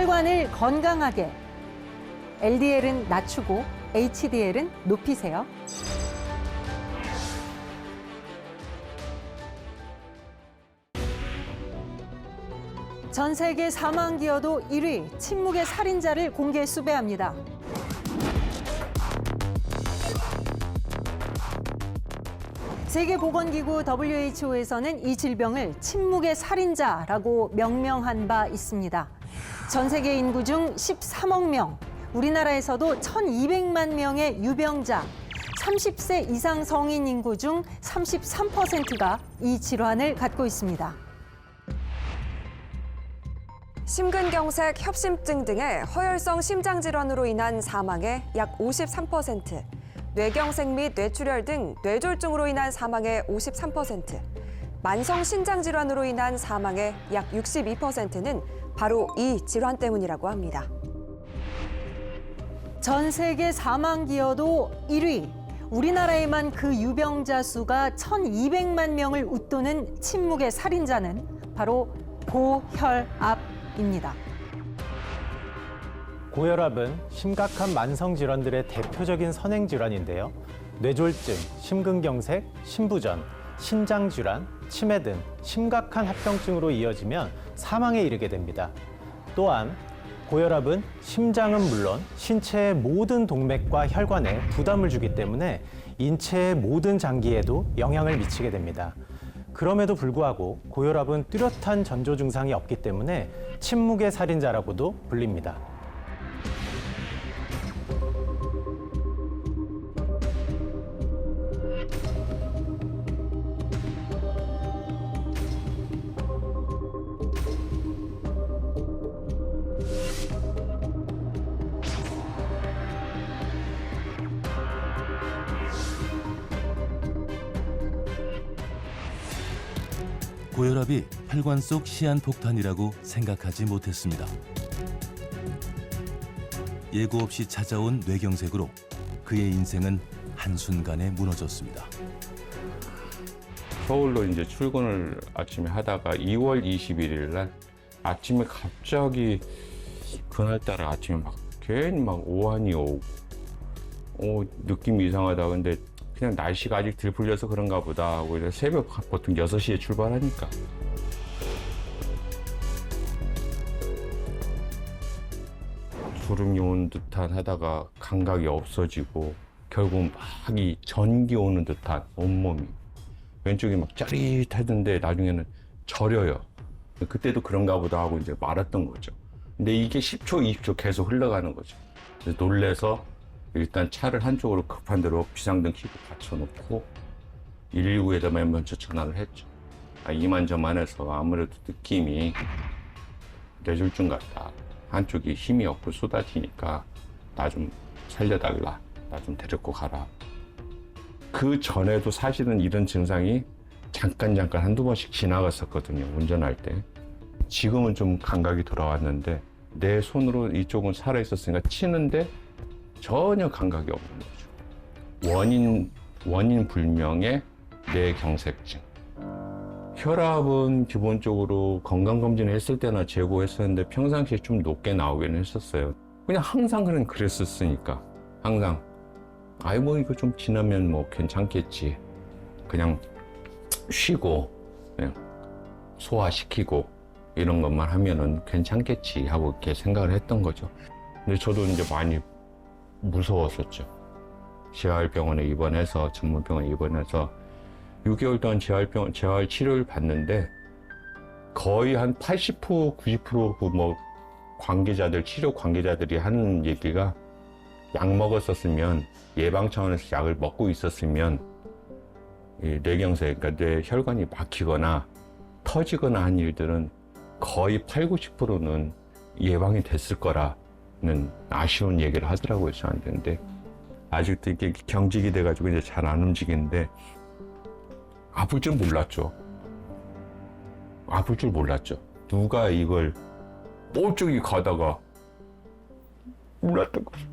혈관을 건강하게 LDL은 낮추고 HDL은 높이세요. 전 세계 사망 기여도 1위 침묵의 살인자를 공개 수배합니다. 세계보건기구 WHO에서는 이 질병을 침묵의 살인자라고 명명한 바 있습니다. 전 세계 인구 중 13억 명, 우리나라에서도 1,200만 명의 유병자, 30세 이상 성인 인구 중 33%가 이 질환을 갖고 있습니다. 심근경색, 협심증 등의 허혈성 심장질환으로 인한 사망의 약 53%, 뇌경색 및 뇌출혈 등 뇌졸중으로 인한 사망의 53%, 만성 신장질환으로 인한 사망의 약 62%는 바로 이 질환 때문이라고 합니다. 전 세계 사망 기여도 1위. 우리나라에만 그 유병자 수가 1,200만 명을 웃도는 침묵의 살인자는 바로 고혈압입니다. 고혈압은 심각한 만성 질환들의 대표적인 선행 질환인데요. 뇌졸중, 심근경색, 심부전, 신장질환, 치매 등 심각한 합병증으로 이어지면 사망에 이르게 됩니다. 또한 고혈압은 심장은 물론 신체의 모든 동맥과 혈관에 부담을 주기 때문에 인체의 모든 장기에도 영향을 미치게 됩니다. 그럼에도 불구하고 고혈압은 뚜렷한 전조 증상이 없기 때문에 침묵의 살인자라고도 불립니다. 고혈압이 혈관 속 시한폭탄이라고 생각하지 못했습니다. 예고 없이 찾아온 뇌경색으로 그의 인생은 한순간에 무너졌습니다. 서울로 이제 출근을 아침에 하다가 2월 21일 날 아침에 갑자기 그날따라 아침에 막 괜히 막 오한이 오고 느낌이 이상하다. 근데 그냥 날씨가 아직 덜 풀려서 그런가 보다 하고 이제 새벽 보통 6시에 출발하니까 주름이 오는 듯한 하다가 감각이 없어지고 결국 막 이 전기 오는 듯한 온몸이 왼쪽이 막 짜릿하던데 나중에는 저려요. 그때도 그런가 보다 하고 이제 말았던 거죠. 근데 이게 10초, 20초 계속 흘러가는 거죠. 그래서 놀래서 일단 차를 한쪽으로 급한 대로 비상등 켜고 받쳐놓고 119에다 맨 먼저 전화를 했죠. 이만저만해서 아무래도 느낌이 뇌졸중 같다. 한쪽이 힘이 없고 쏟아지니까 나 좀 살려달라. 나 좀 데리고 가라. 그 전에도 사실은 이런 증상이 잠깐 한두 번씩 지나갔었거든요. 운전할 때. 지금은 좀 감각이 돌아왔는데 내 손으로 이쪽은 살아있었으니까 치는데 전혀 감각이 없는 거죠. 원인 불명의 뇌경색증. 혈압은 기본적으로 건강검진을 했을 때나 재고했었는데 평상시에 좀 높게 나오기는 했었어요. 그냥 항상 그랬었으니까. 항상 이거 좀 지나면 뭐 괜찮겠지. 그냥 쉬고 그냥 소화시키고 이런 것만 하면은 괜찮겠지 하고 이렇게 생각을 했던 거죠. 근데 저도 이제 많이 무서웠었죠. 재활병원에 입원해서 전문병원에 입원해서 6개월 동안 재활 치료를 받는데 거의 한 80%, 90% 그 뭐 치료 관계자들이 하는 얘기가 약 먹었었으면 예방 차원에서 약을 먹고 있었으면 이 뇌경색, 그러니까 뇌 혈관이 막히거나 터지거나 한 일들은 거의 8, 90%는 예방이 됐을 거라는 아쉬운 얘기를 하더라고요, 저한테. 근데 아직도 이렇게 경직이 돼가지고 이제 잘 안 움직이는데 아플 줄 몰랐죠. 아플 줄 몰랐죠. 누가 이걸 멀쩡히 가다가 몰랐던 거죠.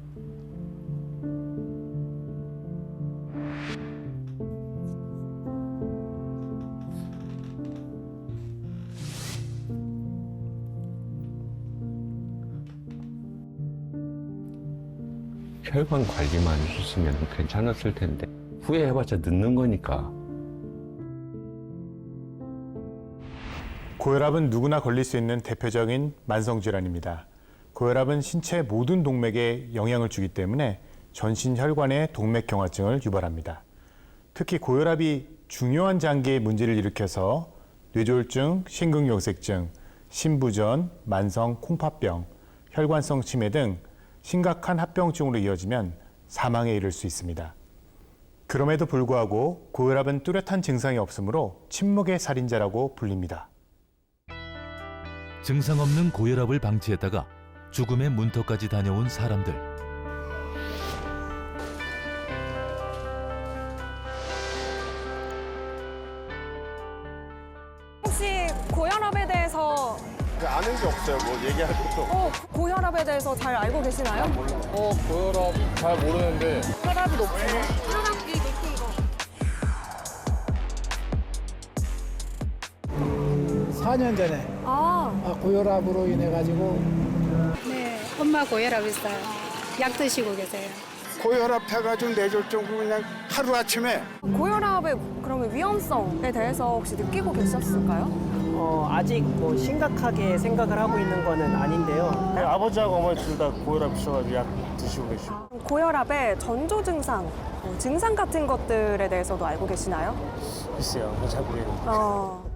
혈관 관리만 해줬으면 괜찮았을 텐데 후회해봤자 늦는 거니까. 고혈압은 누구나 걸릴 수 있는 대표적인 만성질환입니다. 고혈압은 신체 모든 동맥에 영향을 주기 때문에 전신 혈관의 동맥경화증을 유발합니다. 특히 고혈압이 중요한 장기에 문제를 일으켜서 뇌졸중, 심근경색증, 심부전, 만성 콩팥병, 혈관성 치매 등 심각한 합병증으로 이어지면 사망에 이를 수 있습니다. 그럼에도 불구하고 고혈압은 뚜렷한 증상이 없으므로 침묵의 살인자라고 불립니다. 증상 없는 고혈압을 방치했다가 죽음의 문턱까지 다녀온 사람들. 혹시 고혈압에 대해서 아는 게 없어요. 뭐 얘기할 것도. 고혈압에 대해서 잘 알고 계시나요? 고혈압 잘 모르는데. 혈압이 높은 거. 4년 전에 고혈압으로 인해 가지고 네, 엄마 고혈압 있어요. 약 드시고 계세요. 고혈압 해가지고 뇌졸중으로 그냥 하루아침에. 고혈압의 그러면 위험성에 대해서 혹시 느끼고 계셨을까요? 아직 뭐 심각하게 생각을 하고 있는 거는 아닌데요. 아버지하고 어머니 둘 다 고혈압 있어가지고 약 드시고 계시고. 고혈압의 전조 증상, 증상 같은 것들에 대해서도 알고 계시나요? 글쎄요. 잘 모르겠는데.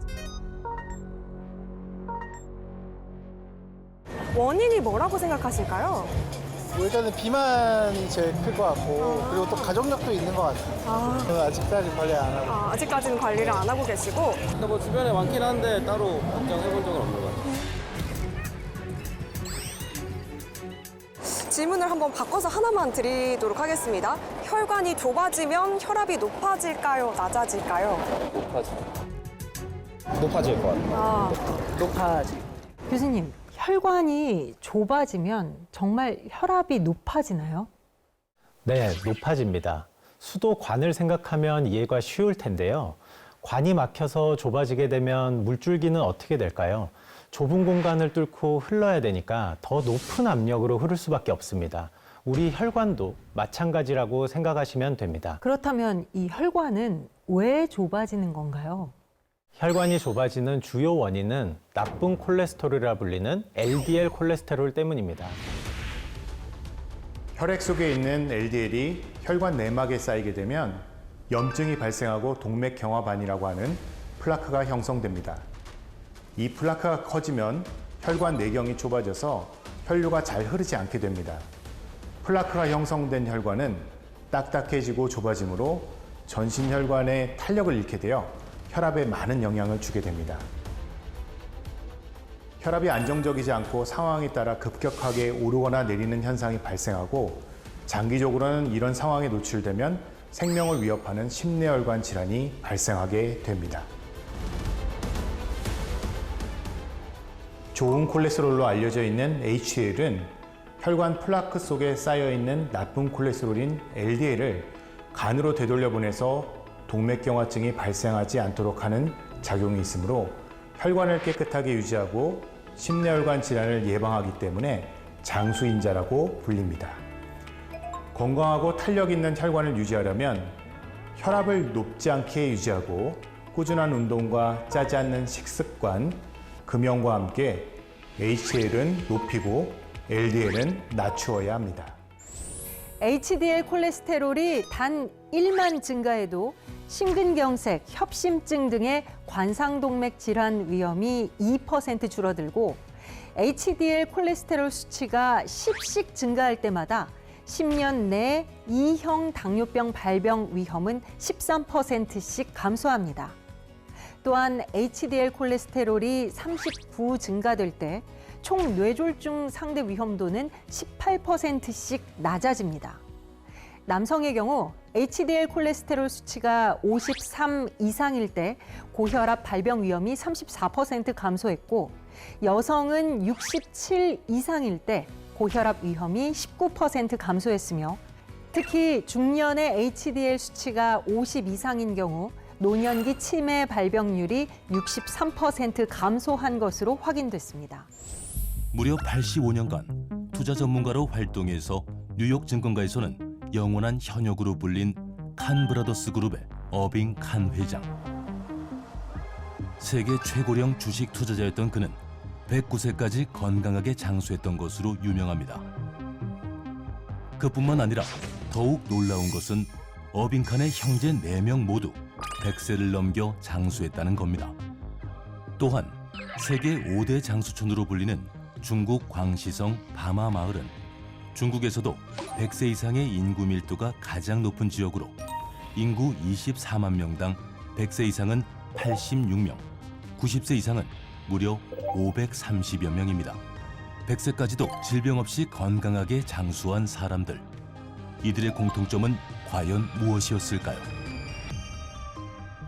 원인이 뭐라고 생각하실까요? 뭐 일단은 비만이 제일 클 것 같고 그리고 또 가족력도 있는 것 같아요. 저는 아직까지 관리 안 하고. 아직까지는 관리를 안 하고 계시고. 근데 뭐 주변에 많긴 한데 따로 걱정해본 적은 없는 것 같아요. 질문을 한번 바꿔서 하나만 드리도록 하겠습니다. 혈관이 좁아지면 혈압이 높아질까요? 낮아질까요? 높아질 것 같아요. 높아지. 교수님, 혈관이 좁아지면 정말 혈압이 높아지나요? 네, 높아집니다. 수도관을 생각하면 이해가 쉬울 텐데요. 관이 막혀서 좁아지게 되면 물줄기는 어떻게 될까요? 좁은 공간을 뚫고 흘러야 되니까 더 높은 압력으로 흐를 수밖에 없습니다. 우리 혈관도 마찬가지라고 생각하시면 됩니다. 그렇다면 이 혈관은 왜 좁아지는 건가요? 혈관이 좁아지는 주요 원인은 나쁜 콜레스테롤이라 불리는 LDL 콜레스테롤 때문입니다. 혈액 속에 있는 LDL이 혈관 내막에 쌓이게 되면 염증이 발생하고 동맥경화반이라고 하는 플라크가 형성됩니다. 이 플라크가 커지면 혈관 내경이 좁아져서 혈류가 잘 흐르지 않게 됩니다. 플라크가 형성된 혈관은 딱딱해지고 좁아지므로 전신 혈관의 탄력을 잃게 되어 혈압에 많은 영향을 주게 됩니다. 혈압이 안정적이지 않고 상황에 따라 급격하게 오르거나 내리는 현상이 발생하고 장기적으로는 이런 상황에 노출되면 생명을 위협하는 심내혈관 질환이 발생하게 됩니다. 좋은 콜레스테롤로 알려져 있는 HDL은 혈관 플라크 속에 쌓여있는 나쁜 콜레스테롤인 LDL을 간으로 되돌려보내서 동맥경화증이 발생하지 않도록 하는 작용이 있으므로 혈관을 깨끗하게 유지하고 심내혈관 질환을 예방하기 때문에 장수인자라고 불립니다. 건강하고 탄력 있는 혈관을 유지하려면 혈압을 높지 않게 유지하고 꾸준한 운동과 짜지 않는 식습관, 금연과 함께 HDL은 높이고 LDL은 낮추어야 합니다. HDL 콜레스테롤이 단 1만 증가해도 심근경색, 협심증 등의 관상동맥 질환 위험이 2% 줄어들고 HDL 콜레스테롤 수치가 10씩 증가할 때마다 10년 내 2형 당뇨병 발병 위험은 13%씩 감소합니다. 또한 HDL 콜레스테롤이 39 증가될 때 총 뇌졸중 상대 위험도는 18%씩 낮아집니다. 남성의 경우 HDL 콜레스테롤 수치가 53 이상일 때 고혈압 발병 위험이 34% 감소했고 여성은 67 이상일 때 고혈압 위험이 19% 감소했으며 특히 중년의 HDL 수치가 50 이상인 경우 노년기 치매 발병률이 63% 감소한 것으로 확인됐습니다. 무려 85년간 투자 전문가로 활동해서 뉴욕 증권가에서는 영원한 현역으로 불린 칸 브라더스 그룹의 어빙 칸 회장. 세계 최고령 주식 투자자였던 그는 109세까지 건강하게 장수했던 것으로 유명합니다. 그뿐만 아니라 더욱 놀라운 것은 어빙 칸의 형제 4명 모두 100세를 넘겨 장수했다는 겁니다. 또한 세계 5대 장수촌으로 불리는 중국 광시성 바마 마을은 중국에서도 100세 이상의 인구 밀도가 가장 높은 지역으로 인구 24만 명당 100세 이상은 86명, 90세 이상은 무려 530여 명입니다. 100세까지도 질병 없이 건강하게 장수한 사람들. 이들의 공통점은 과연 무엇이었을까요?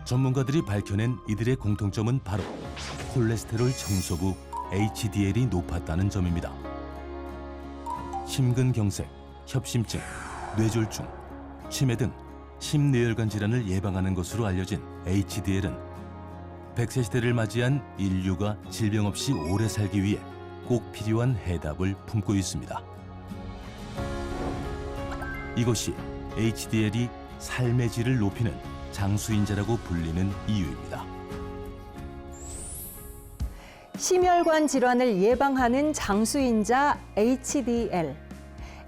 전문가들이 밝혀낸 이들의 공통점은 바로 콜레스테롤 청소부 HDL이 높았다는 점입니다. 심근경색, 협심증, 뇌졸중, 치매 등 심뇌혈관 질환을 예방하는 것으로 알려진 HDL은 100세 시대를 맞이한 인류가 질병 없이 오래 살기 위해 꼭 필요한 해답을 품고 있습니다. 이것이 HDL이 삶의 질을 높이는 장수인자라고 불리는 이유입니다. 심혈관 질환을 예방하는 장수인자 HDL.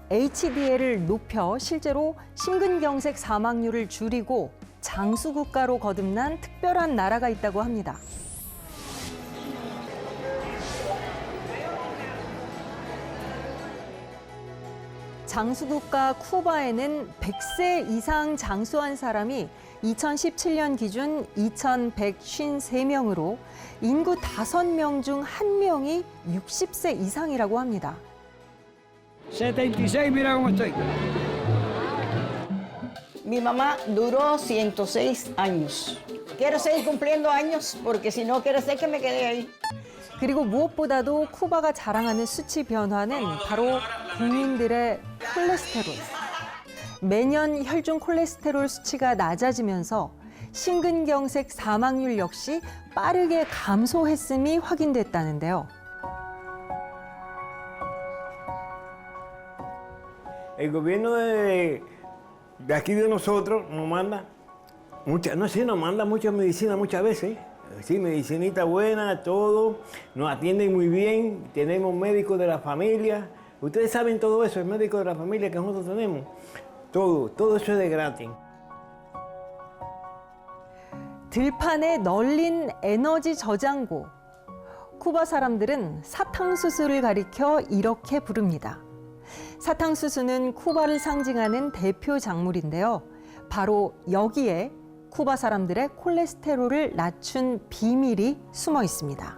HDL을 높여 실제로 심근경색 사망률을 줄이고 장수국가로 거듭난 특별한 나라가 있다고 합니다. 장수국가 쿠바에는 100세 이상 장수한 사람이 2017년 기준 2,153명으로 인구 5명 중 1명이 60세 이상이라고 합니다. 76, mira cómo estoy. Mi mamá duró 106 años. Quiero seguir cumpliendo años porque si no quiero ser que me quede ahí. 그리고 무엇보다도 쿠바가 자랑하는 수치 변화는 바로 국민들의 콜레스테롤. 매년 혈중 콜레스테롤 수치가 낮아지면서 심근경색 사망률 역시 빠르게 감소했음이 확인됐다는데요. El gobierno de aquí de nosotros nos manda nos manda mucha medicina muchas veces. Sí, medicinita buena, todo. Nos atienden muy bien. Tenemos médicos de la familia. Ustedes saben todo eso, el médico de la familia que nosotros tenemos. Todo eso es de gratis. 들판에 널린 에너지 저장고. 쿠바 사람들은 사탕수수를 가리켜 이렇게 부릅니다. 사탕수수는 쿠바를 상징하는 대표 작물인데요. 바로 여기에 쿠바 사람들의 콜레스테롤을 낮춘 비밀이 숨어 있습니다.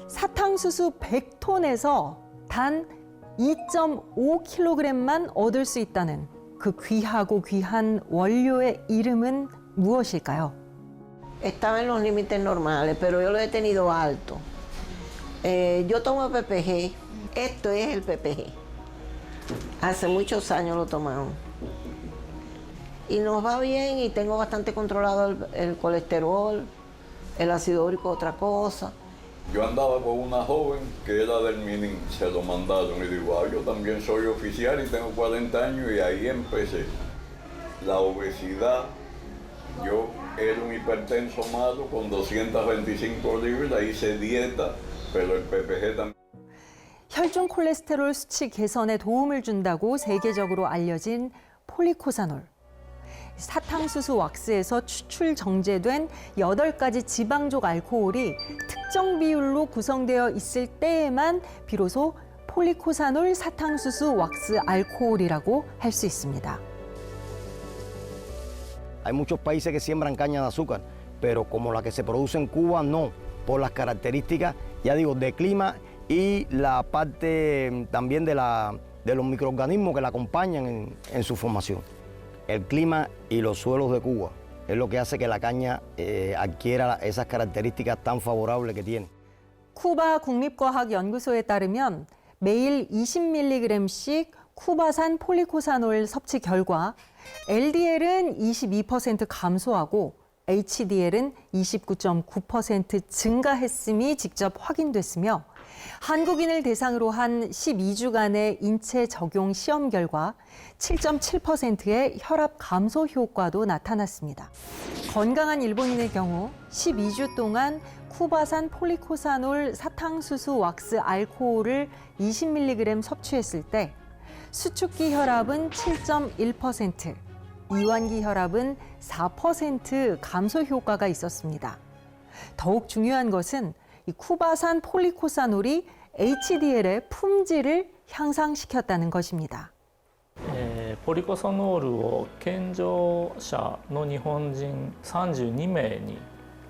사탕수수 100톤에서 단 2.5kg만 얻을 수 있다는 그 귀하고 귀한 원료의 이름은 무엇일까요? Estaba en los límites normales, pero yo lo he tenido alto. Yo tomo PPG. Esto es el PPG. Hace muchos años lo tomamos. Y nos va bien y tengo bastante controlado el colesterol, el ácido úrico, otra cosa. Yo andaba con una joven que era del Minin, se lo mandaron y digo, yo también soy oficial y tengo 40 años y ahí empecé. La obesidad, yo era un hipertenso malo con 225 libras, hice dieta, pero el PPG también. 혈중 콜레스테롤 수치 개선에 도움을 준다고 세계적으로 알려진 폴리코사놀. 사탕수수 왁스에서 추출 정제된 8가지 지방족 알코올이 특정 비율로 구성되어 있을 때에만 비로소 폴리코사놀 사탕수수 왁스 알코올이라고 할 수 있습니다. Hay muchos países que siembran caña de azúcar, pero como la que se produce en Cuba no, por las características, ya digo, de clima y la parte también de los microorganismos que la acompañan en su formación. El clima y los suelos de Cuba es lo que hace que la caña adquiera esas características tan favorables que tiene. 쿠바 국립과학연구소에 따르면 매일 20mg씩 쿠바산 폴리코사놀 섭취 결과 LDL은 22% 감소하고 HDL은 29.9% 증가했음이 직접 확인됐으며 한국인을 대상으로 한 12주간의 인체 적용 시험 결과 7.7%의 혈압 감소 효과도 나타났습니다. 건강한 일본인의 경우 12주 동안 쿠바산 폴리코사놀 사탕수수 왁스 알코올을 20mg 섭취했을 때 수축기 혈압은 7.1%, 이완기 혈압은 4% 감소 효과가 있었습니다. 더욱 중요한 것은 이 쿠바산 폴리코사놀이 HDL의 품질을 향상시켰다는 것입니다. ポリコサノールを健常者の日本人32名に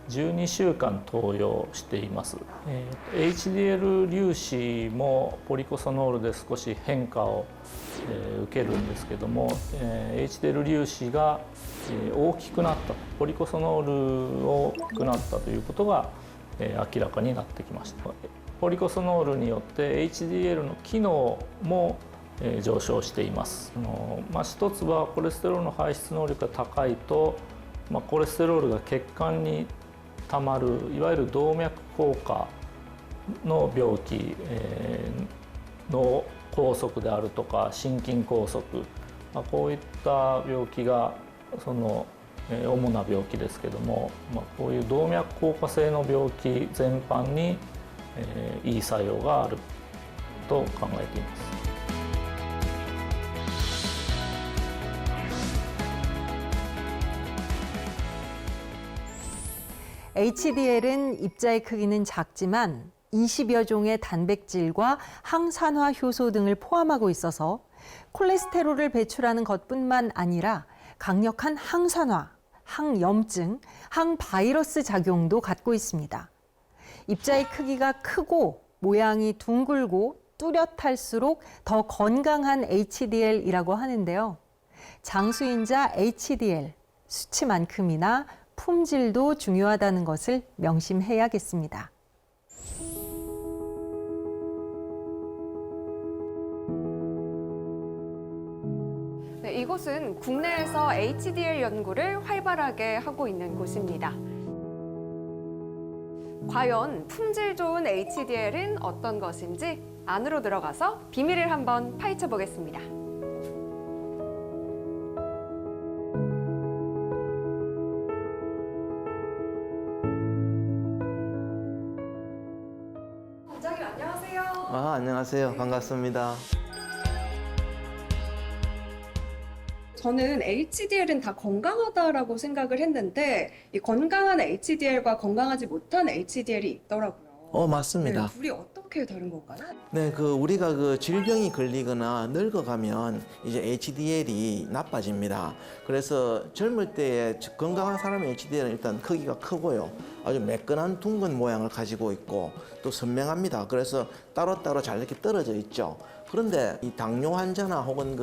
12週間投与しています。HDL 粒子もポリコサノールで少し変化を受けるんですけども、HDL 粒子が大きくなった、ポリコサノールを大きくなったということが明らかになってきました。ポリコサノールによって HDL の機能も上昇しています。一つはコレステロールの排出能力が高いと、コレステロールが血管にたまるいわゆる動脈硬化の病気、脳梗塞であるとか心筋梗塞、こういった病気がその主な病気ですけども、こういう動脈硬化性の病気全般にいい作用があると考えています。HDL은 입자의 크기는 작지만 20여 종의 단백질과 항산화 효소 등을 포함하고 있어서 콜레스테롤을 배출하는 것뿐만 아니라 강력한 항산화, 항염증, 항바이러스 작용도 갖고 있습니다. 입자의 크기가 크고 모양이 둥글고 뚜렷할수록 더 건강한 HDL이라고 하는데요. 장수인자 HDL, 수치만큼이나 품질도 중요하다는 것을 명심해야겠습니다. 네, 이곳은 국내에서 HDL 연구를 활발하게 하고 있는 곳입니다. 과연 품질 좋은 HDL은 어떤 것인지 안으로 들어가서 비밀을 한번 파헤쳐 보겠습니다. 원장님 안녕하세요. 안녕하세요. 반갑습니다. 저는 HDL은 다 건강하다라고 생각을 했는데 이 건강한 HDL과 건강하지 못한 HDL이 있더라고요. 맞습니다. 네, 둘이 어떻게 다른 건가요? 네, 우리가 질병이 걸리거나 늙어가면 이제 HDL이 나빠집니다. 그래서 젊을 때에 건강한 사람의 HDL은 일단 크기가 크고요. 아주 매끈한 둥근 모양을 가지고 있고 또 선명합니다. 그래서 따로따로 잘 이렇게 떨어져 있죠. 그런데 이 당뇨 환자나 혹은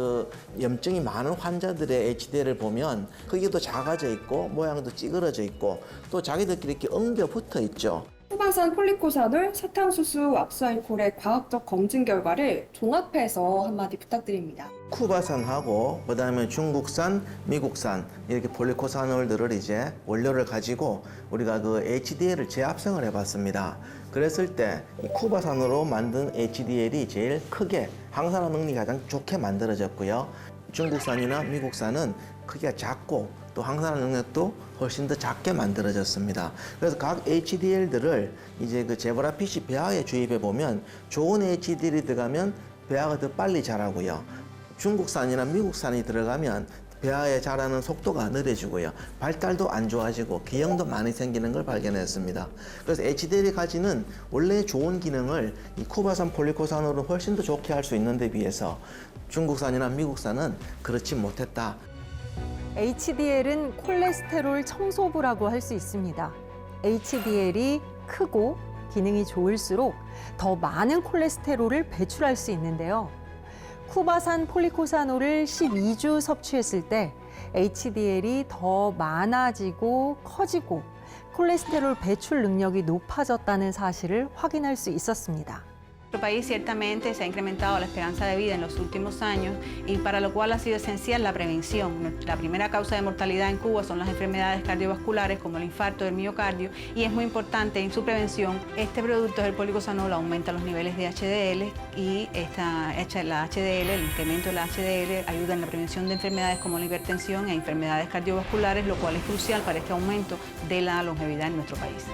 염증이 많은 환자들의 HDL을 보면 크기도 작아져 있고 모양도 찌그러져 있고 또 자기들끼리 이렇게 엉겨 붙어 있죠. 쿠바산 폴리코사놀 사탕수수 왁스알코올의 과학적 검진 결과를 종합해서 한마디 부탁드립니다. 쿠바산하고 그다음에 중국산, 미국산 이렇게 폴리코사놀들을 이제 원료를 가지고 우리가 HDL을 재합성을 해봤습니다. 그랬을 때 이 쿠바산으로 만든 HDL이 제일 크게 항산화 능력이 가장 좋게 만들어졌고요. 중국산이나 미국산은 크기가 작고 또 항산화 능력도 훨씬 더 작게 만들어졌습니다. 그래서 각 HDL들을 이제 제브라피쉬 배아에 주입해 보면 좋은 HDL이 들어가면 배아가 더 빨리 자라고요. 중국산이나 미국산이 들어가면 배아에 자라는 속도가 느려지고요. 발달도 안 좋아지고 기형도 많이 생기는 걸 발견했습니다. 그래서 HDL이 가지는 원래 좋은 기능을 이 쿠바산 폴리코사놀은 훨씬 더 좋게 할 수 있는 데 비해서 중국산이나 미국산은 그렇지 못했다. HDL은 콜레스테롤 청소부라고 할 수 있습니다. HDL이 크고 기능이 좋을수록 더 많은 콜레스테롤을 배출할 수 있는데요. 쿠바산 폴리코사놀을 12주 섭취했을 때 HDL이 더 많아지고 커지고 콜레스테롤 배출 능력이 높아졌다는 사실을 확인할 수 있었습니다. Nuestro país ciertamente se ha incrementado la esperanza de vida en los últimos años y para lo cual ha sido esencial la prevención. La primera causa de mortalidad en Cuba son las enfermedades cardiovasculares como el infarto del miocardio y es muy importante en su prevención. Este producto, el policosanol, aumenta los niveles de HDL y la HDL, el incremento de la HDL ayuda en la prevención de enfermedades como la hipertensión e enfermedades cardiovasculares, lo cual es crucial para este aumento de la longevidad en nuestro país.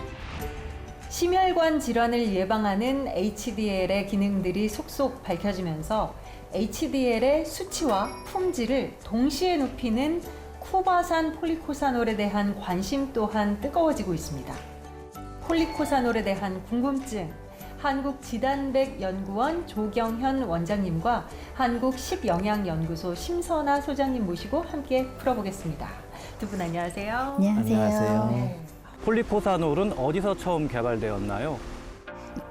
심혈관 질환을 예방하는 HDL의 기능들이 속속 밝혀지면서 HDL의 수치와 품질을 동시에 높이는 쿠바산 폴리코사놀에 대한 관심 또한 뜨거워지고 있습니다. 폴리코사놀에 대한 궁금증, 한국지단백연구원 조경현 원장님과 한국식영양연구소 심선아 소장님 모시고 함께 풀어보겠습니다. 두 분 안녕하세요. 안녕하세요. 네. 폴리코사놀은 어디서 처음 개발되었나요?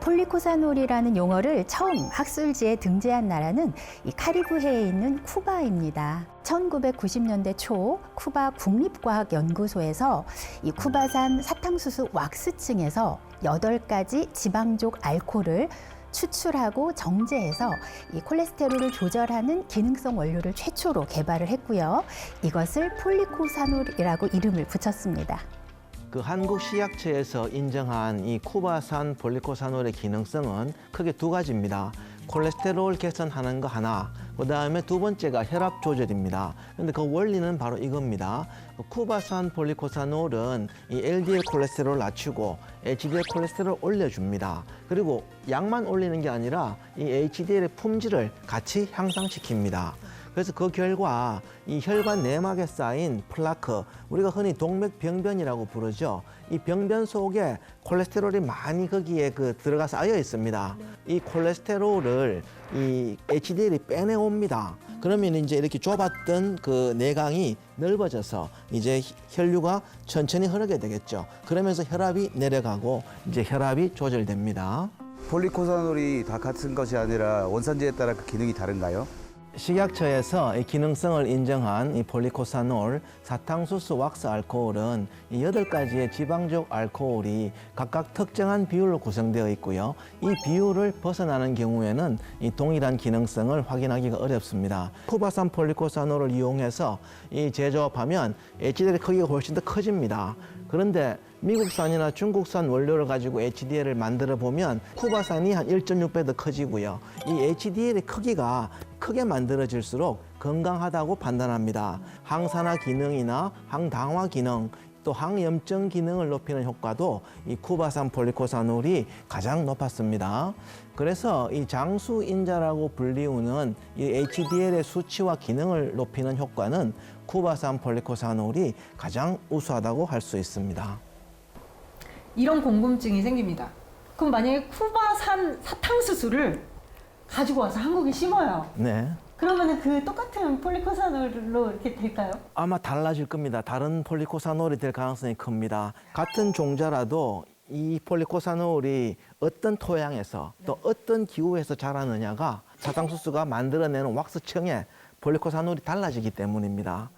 폴리코사놀이라는 용어를 처음 학술지에 등재한 나라는 이 카리브해에 있는 쿠바입니다. 1990년대 초 쿠바 국립과학연구소에서 이 쿠바산 사탕수수 왁스층에서 8가지 지방족 알코올을 추출하고 정제해서 이 콜레스테롤을 조절하는 기능성 원료를 최초로 개발을 했고요. 이것을 폴리코사놀이라고 이름을 붙였습니다. 그 한국식약처에서 인정한 이 쿠바산 폴리코사놀의 기능성은 크게 두 가지입니다. 콜레스테롤 개선하는 거 하나, 그다음에 두 번째가 혈압 조절입니다. 근데 그 원리는 바로 이겁니다. 쿠바산 폴리코사놀은 이 LDL 콜레스테롤을 낮추고 HDL 콜레스테롤을 올려줍니다. 그리고 양만 올리는 게 아니라 이 HDL의 품질을 같이 향상시킵니다. 그래서 그 결과 이 혈관 내막에 쌓인 플라크, 우리가 흔히 동맥병변이라고 부르죠. 이 병변 속에 콜레스테롤이 많이 거기에 들어가 쌓여 있습니다. 이 콜레스테롤을 이 HDL이 빼내옵니다. 그러면 이제 이렇게 좁았던 그 내강이 넓어져서 이제 혈류가 천천히 흐르게 되겠죠. 그러면서 혈압이 내려가고 이제 혈압이 조절됩니다. 폴리코사놀이 다 같은 것이 아니라 원산지에 따라 그 기능이 다른가요? 식약처에서 이 기능성을 인정한 이 폴리코사놀, 사탕수수 왁스 알코올은 이 8가지의 지방족 알코올이 각각 특정한 비율로 구성되어 있고요. 이 비율을 벗어나는 경우에는 이 동일한 기능성을 확인하기가 어렵습니다. 쿠바산 폴리코사놀을 이용해서 이 제조업하면 HDL의 크기가 훨씬 더 커집니다. 그런데 미국산이나 중국산 원료를 가지고 HDL을 만들어 보면 쿠바산이 한 1.6배 더 커지고요. 이 HDL의 크기가 크게 만들어질수록 건강하다고 판단합니다. 항산화 기능이나 항당화 기능, 또 항염증 기능을 높이는 효과도 이 쿠바산 폴리코사놀이 가장 높았습니다. 그래서 이 장수인자라고 불리우는 이 HDL의 수치와 기능을 높이는 효과는 쿠바산 폴리코사놀이 가장 우수하다고 할 수 있습니다. 이런 궁금증이 생깁니다. 그럼 만약에 쿠바산 사탕수수를 가지고 와서 한국에 심어요. 네. 그러면 그 똑같은 폴리코사놀로 이렇게 될까요? 아마 달라질 겁니다. 다른 폴리코사놀이 될 가능성이 큽니다. 같은 종자라도 이 폴리코사놀이 어떤 토양에서 또 어떤 기후에서 자라느냐가 사탕수수가 만들어내는 왁스층에 폴리코사놀이 달라지기 때문입니다.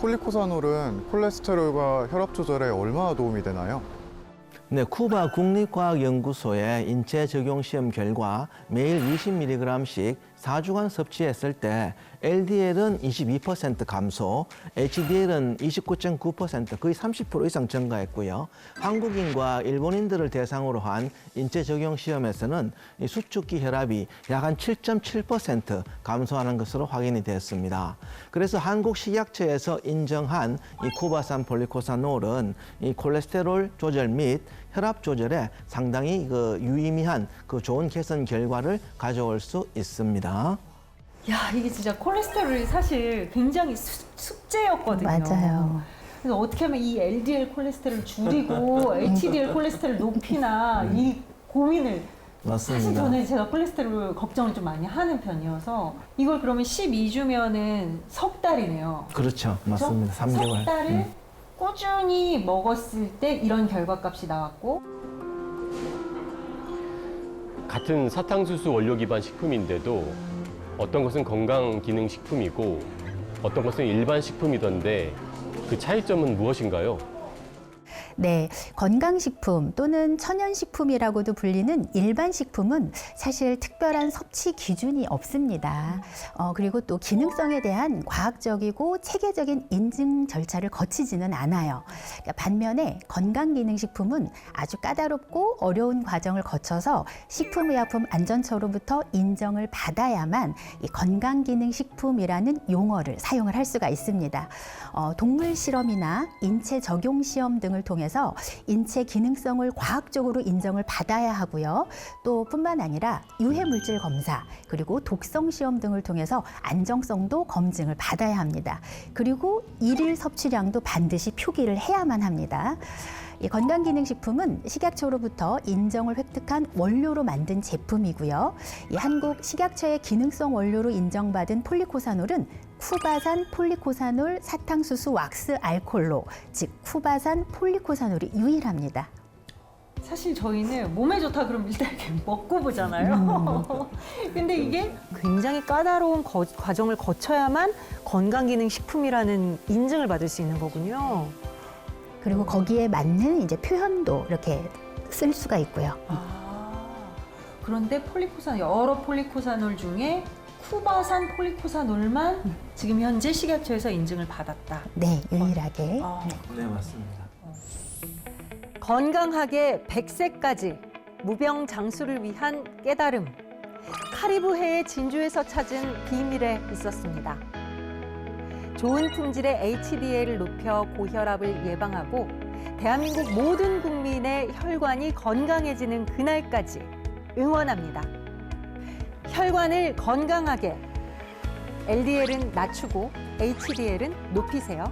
폴리코사놀은 콜레스테롤과 혈압 조절에 얼마나 도움이 되나요? 네, 쿠바 국립과학연구소의 인체 적용 시험 결과 매일 20mg씩 4주간 섭취했을 때 LDL은 22% 감소, HDL은 29.9%, 거의 30% 이상 증가했고요. 한국인과 일본인들을 대상으로 한 인체 적용 시험에서는 이 수축기 혈압이 약 한 7.7% 감소하는 것으로 확인이 됐습니다. 그래서 한국식약처에서 인정한 이 쿠바산 폴리코사놀은 이 콜레스테롤 조절 및 혈압 조절에 상당히 유의미한 좋은 개선 결과를 가져올 수 있습니다. 야, 이게 진짜 콜레스테롤이 사실 굉장히 숙제였거든요. 맞아요. 그래서 어떻게 하면 이 LDL 콜레스테롤을 줄이고 HDL 콜레스테롤 높이나 이 고민을 맞습니다. 사실 저는 제가 콜레스테롤 걱정을 좀 많이 하는 편이어서 이걸 그러면 12주면은 석 달이네요. 그렇죠. 맞습니다. 그렇죠? 3개월. 석 달을 꾸준히 먹었을 때 이런 결과값이 나왔고 같은 사탕수수 원료 기반 식품인데도 어떤 것은 건강기능식품이고 어떤 것은 일반 식품이던데 그 차이점은 무엇인가요? 네, 건강식품 또는 천연식품이라고도 불리는 일반 식품은 사실 특별한 섭취 기준이 없습니다. 그리고 또 기능성에 대한 과학적이고 체계적인 인증 절차를 거치지는 않아요. 그러니까 반면에 건강기능식품은 아주 까다롭고 어려운 과정을 거쳐서 식품의약품안전처로부터 인정을 받아야만 이 건강기능식품이라는 용어를 사용을 할 수가 있습니다. 동물 실험이나 인체 적용 시험 등을 통해서 인체 기능성을 과학적으로 인정을 받아야 하고요. 또 뿐만 아니라 유해 물질 검사, 그리고 독성 시험 등을 통해서 안정성도 검증을 받아야 합니다. 그리고 일일 섭취량도 반드시 표기를 해야만 합니다. 이 건강기능식품은 식약처로부터 인정을 획득한 원료로 만든 제품이고요. 이 한국 식약처의 기능성 원료로 인정받은 폴리코사놀은 쿠바산 폴리코사놀 사탕수수 왁스 알콜로, 즉 쿠바산 폴리코사놀이 유일합니다. 사실 저희는 몸에 좋다 그러면 일단 이렇게 먹고 보잖아요. 근데 이게 굉장히 까다로운 과정을 거쳐야만 건강기능식품이라는 인증을 받을 수 있는 거군요. 그리고 거기에 맞는 이제 표현도 이렇게 쓸 수가 있고요. 그런데 여러 폴리코사놀 중에 쿠바산 폴리코사놀만 지금 현재 식약처에서 인증을 받았다. 네, 유일하게. 네, 맞습니다. 건강하게 100세까지 무병장수를 위한 깨달음. 카리브해의 진주에서 찾은 비밀에 있었습니다. 좋은 품질의 HDL을 높여 고혈압을 예방하고 대한민국 모든 국민의 혈관이 건강해지는 그날까지 응원합니다. 혈관을 건강하게 LDL은 낮추고 HDL은 높이세요.